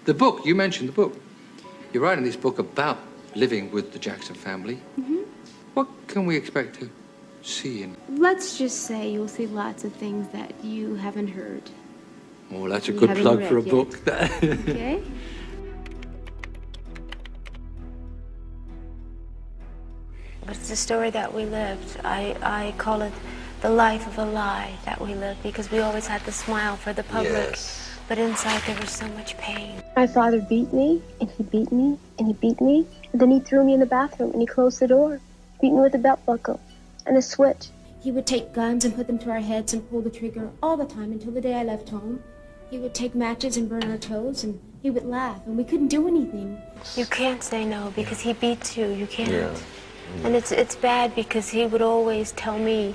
The book, you mentioned the book. You're writing this book about living with the Jackson family. Mm-hmm. What can we expect to see in? Let's just say you'll see lots of things that you haven't heard. Oh, that's a good plug for a book. Okay. But it's a story that we lived. I call it the life of a lie that we lived, because we always had to smile for the public. Yes. But inside there was so much pain. My father beat me, and he beat me, and he beat me. And then he threw me in the bathroom, and he closed the door. Beat me with a belt buckle and a switch. He would take guns and put them to our heads and pull the trigger all the time until the day I left home. He would take matches and burn our toes, and he would laugh, and we couldn't do anything. You can't say no because he beats you. You can't. Yeah. And it's bad because he would always tell me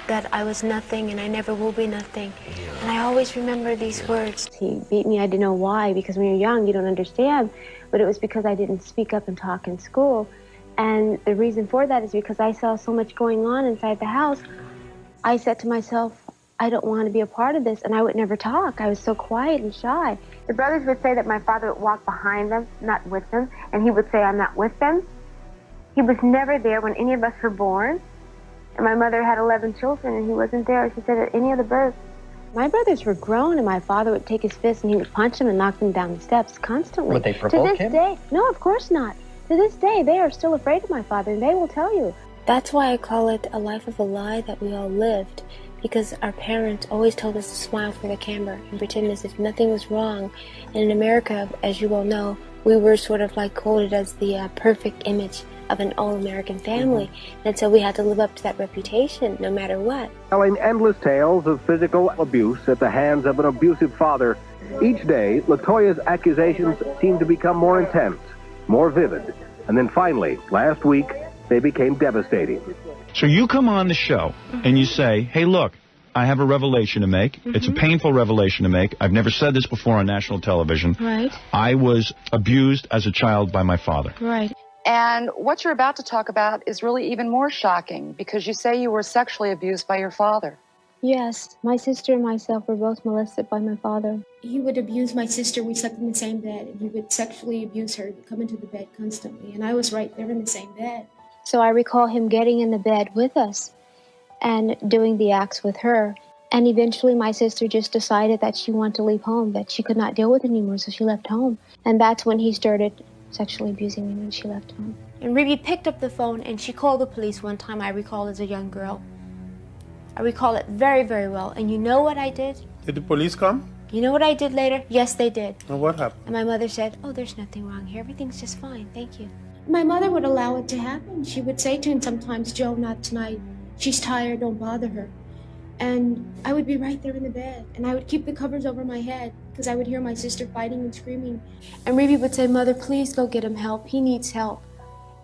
that I was nothing and I never will be nothing. Yeah. And I always remember these words. He beat me. I didn't know why, because when you're young, you don't understand. But it was because I didn't speak up and talk in school. And the reason for that is because I saw so much going on inside the house. I said to myself, I don't want to be a part of this, and I would never talk. I was so quiet and shy. The brothers would say that my father would walk behind them, not with them, and he would say, I'm not with them. He was never there when any of us were born. And my mother had 11 children, and he wasn't there. She said at any of the births. My brothers were grown, and my father would take his fist and he would punch them and knock them down the steps constantly. Would they provoke him? To this day, no, of course not. To this day, they are still afraid of my father, and they will tell you. That's why I call it a life of a lie that we all lived, because our parents always told us to smile for the camera and pretend as if nothing was wrong. And in America, as you all know, we were sort of like quoted as the perfect image of an all-American family. And so we had to live up to that reputation no matter what. Telling endless tales of physical abuse at the hands of an abusive father. Each day, Latoya's accusations seemed to become more intense, more vivid. And then finally, last week, they became devastating. So you come on the show and you say, hey, look, I have a revelation to make. It's a painful revelation to make. I've never said this before on national television. Right. I was abused as a child by my father. Right. And what you're about to talk about is really even more shocking, because you say you were sexually abused by your father. Yes, my sister and myself were both molested by my father. He would abuse my sister. We slept in the same bed, and he would sexually abuse her, come into the bed constantly. And I was right there in the same bed. So I recall him getting in the bed with us and doing the acts with her. And eventually my sister just decided that she wanted to leave home, that she could not deal with it anymore, so she left home. And that's when he started sexually abusing me when she left home. And Ruby picked up the phone and she called the police one time, I recall, as a young girl. I recall it very, very well. And you know what I did? Did the police come? You know what I did later? Yes, they did. And what happened? And my mother said, oh, there's nothing wrong here. Everything's just fine. Thank you. My mother would allow it to happen. She would say to him sometimes, Joe, not tonight. She's tired, don't bother her. And I would be right there in the bed, and I would keep the covers over my head because I would hear my sister fighting and screaming. And Ruby would say, Mother, please go get him help. He needs help.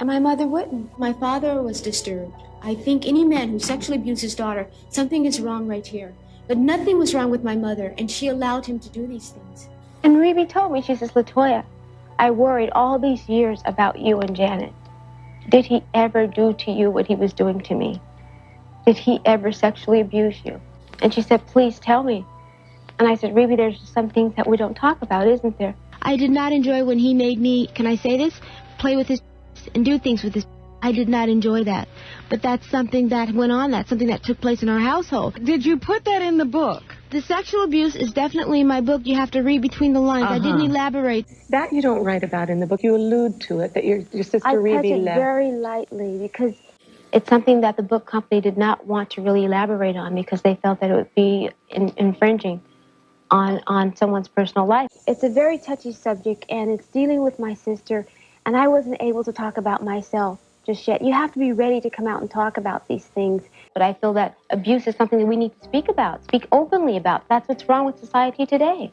And my mother wouldn't. My father was disturbed. I think any man who sexually abused his daughter, something is wrong right here. But nothing was wrong with my mother, and she allowed him to do these things. And Ruby told me, she says, Latoya, I worried all these years about you and Janet. Did he ever do to you what he was doing to me? Did he ever sexually abuse you? And she said, please tell me. And I said, Ruby, there's some things that we don't talk about, isn't there? I did not enjoy when he made me, can I say this, play with his and do things with his. I did not enjoy that. But that's something that went on. That's something that took place in our household. Did you put that in the book? The sexual abuse is definitely in my book. You have to read between the lines. I didn't elaborate. That you don't write about in the book. You allude to it, that your sister Ruby I touch it very lightly because it's something that the book company did not want to really elaborate on because they felt that it would be infringing on someone's personal life. It's a very touchy subject, and it's dealing with my sister, and I wasn't able to talk about myself just yet. You have to be ready to come out and talk about these things. But I feel that abuse is something that we need to speak about, speak openly about. That's what's wrong with society today.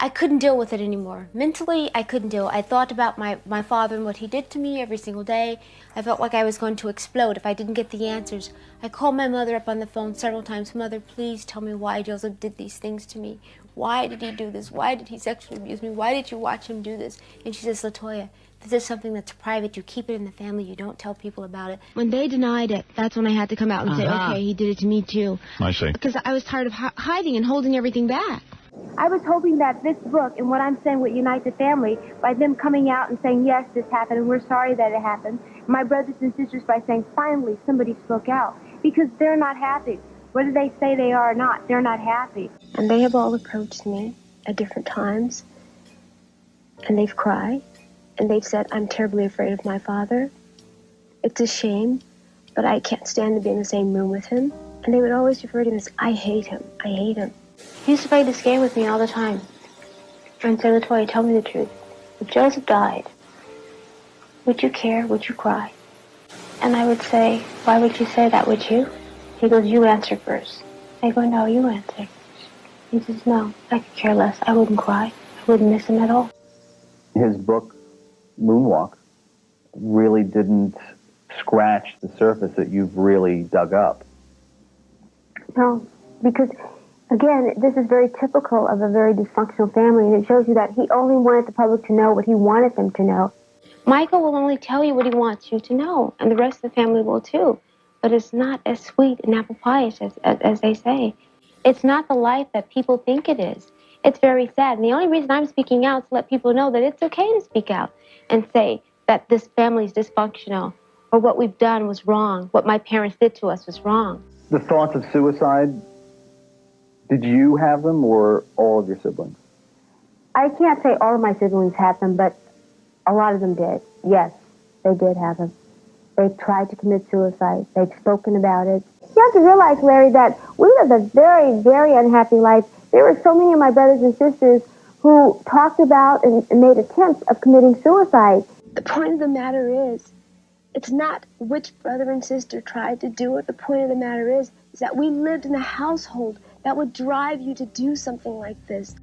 I couldn't deal with it anymore. Mentally, I couldn't deal. I thought about my father and what he did to me every single day. I felt like I was going to explode if I didn't get the answers. I called my mother up on the phone several times. Mother, please tell me why Joseph did these things to me. Why did he do this? Why did he sexually abuse me? Why did you watch him do this? And she says, Latoya, this is something that's private. You keep it in the family. You don't tell people about it. When they denied it, that's when I had to come out and say, okay, he did it to me too. I see. Because I was tired of hiding and holding everything back. I was hoping that this book and what I'm saying would unite the family by them coming out and saying, yes, this happened, and we're sorry that it happened. My brothers and sisters by saying, finally, somebody spoke out. Because they're not happy. Whether they say they are or not, they're not happy. And they have all approached me at different times, and they've cried, and they've said, I'm terribly afraid of my father. It's a shame, but I can't stand to be in the same room with him. And they would always refer to him as, I hate him, I hate him. He used to play this game with me all the time. And say, Latoya, tell me the truth. If Joseph died, would you care? Would you cry? And I would say, why would you say that, would you? He goes, you answer first. I go, no, you answer. He says, no, I could care less. I wouldn't cry. I wouldn't miss him at all. His book, Moonwalk, really didn't scratch the surface that you've really dug up. No, because, again, this is very typical of a very dysfunctional family, and it shows you that he only wanted the public to know what he wanted them to know. Michael will only tell you what he wants you to know, and the rest of the family will too. But it's not as sweet and apple pie-ish as they say. It's not the life that people think it is. It's very sad. And the only reason I'm speaking out is to let people know that it's okay to speak out and say that this family is dysfunctional, or what we've done was wrong, what my parents did to us was wrong. The thoughts of suicide, did you have them or all of your siblings? I can't say all of my siblings had them, but a lot of them did. Yes, they did have them. They tried to commit suicide. They've spoken about it. You have to realize, Larry, that we lived a very, very unhappy life. There were so many of my brothers and sisters who talked about and made attempts of committing suicide. The point of the matter is, it's not which brother and sister tried to do it. The point of the matter is that we lived in a household that would drive you to do something like this.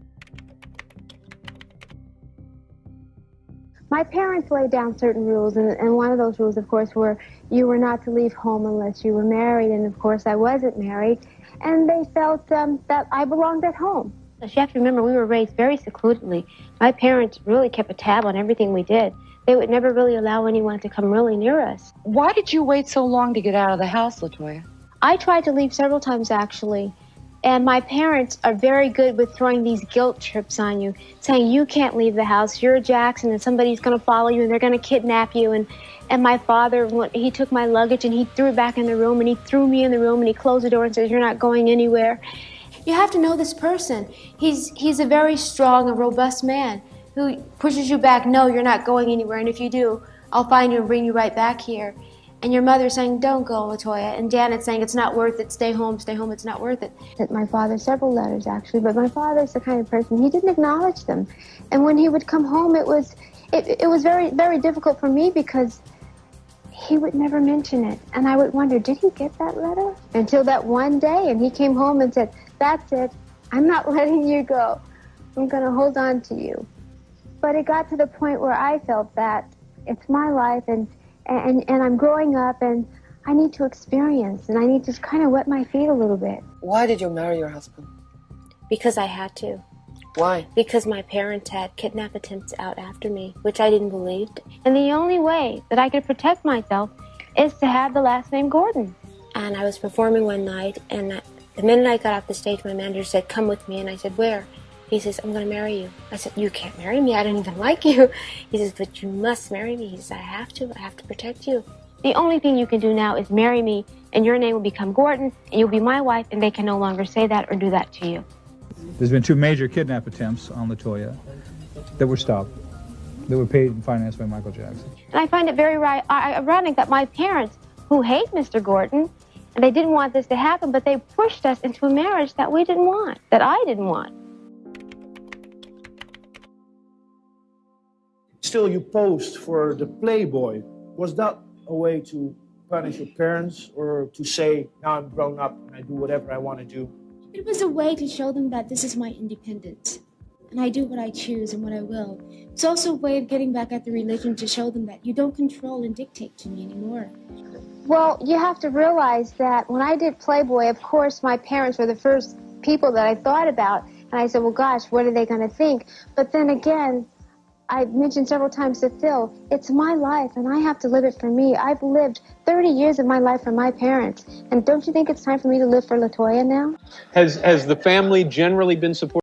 My parents laid down certain rules, and one of those rules, of course, were you were not to leave home unless you were married, and of course I wasn't married, and they felt that I belonged at home. You have to remember, we were raised very secludedly. My parents really kept a tab on everything we did. They would never really allow anyone to come really near us. Why did you wait so long to get out of the house, Latoya? I tried to leave several times, actually. And my parents are very good with throwing these guilt trips on you, saying you can't leave the house, you're Jackson, and somebody's going to follow you, and they're going to kidnap you. And my father, he took my luggage, and he threw it back in the room, and he threw me in the room, and he closed the door and says, you're not going anywhere. You have to know this person. He's a very strong and robust man who pushes you back, no, you're not going anywhere, and if you do, I'll find you and bring you right back here. And your mother saying, don't go, Latoya. And Janet's saying, it's not worth it, stay home, it's not worth it. Sent my father several letters, actually, but my father's the kind of person, he didn't acknowledge them. And when he would come home, it was very, very difficult for me because he would never mention it. And I would wonder, did he get that letter? Until that one day, and he came home and said, that's it, I'm not letting you go. I'm going to hold on to you. But it got to the point where I felt that it's my life, and I'm growing up, and I need to experience, and I need to kind of wet my feet a little bit. Why did you marry your husband? Because I had to. Why? Because my parents had kidnap attempts out after me, which I didn't believe. And the only way that I could protect myself is to have the last name Gordon. And I was performing one night, and the minute I got off the stage, my manager said, come with me. And I said, where? He says, I'm going to marry you. I said, you can't marry me. I don't even like you. He says, but you must marry me. He says, I have to protect you. The only thing you can do now is marry me, and your name will become Gordon, and you'll be my wife, and they can no longer say that or do that to you. There's been 2 major kidnap attempts on Latoya that were stopped, that were paid and financed by Michael Jackson. And I find it very ironic that my parents, who hate Mr. Gordon, and they didn't want this to happen, but they pushed us into a marriage that we didn't want, that I didn't want. Still, you posed for the Playboy. Was that a way to punish your parents, or to say, now I'm grown up and I do whatever I want to do? It was a way to show them that this is my independence. and I do what I choose and what I will. It's also a way of getting back at the religion to show them that you don't control and dictate to me anymore. Well, you have to realize that when I did Playboy, of course, my parents were the first people that I thought about. And I said, well, gosh, what are they going to think? But then again, I mentioned several times to Phil, it's my life, and I have to live it for me. I've lived 30 years of my life for my parents. And don't you think it's time for me to live for Latoya now? Has the family generally been supportive?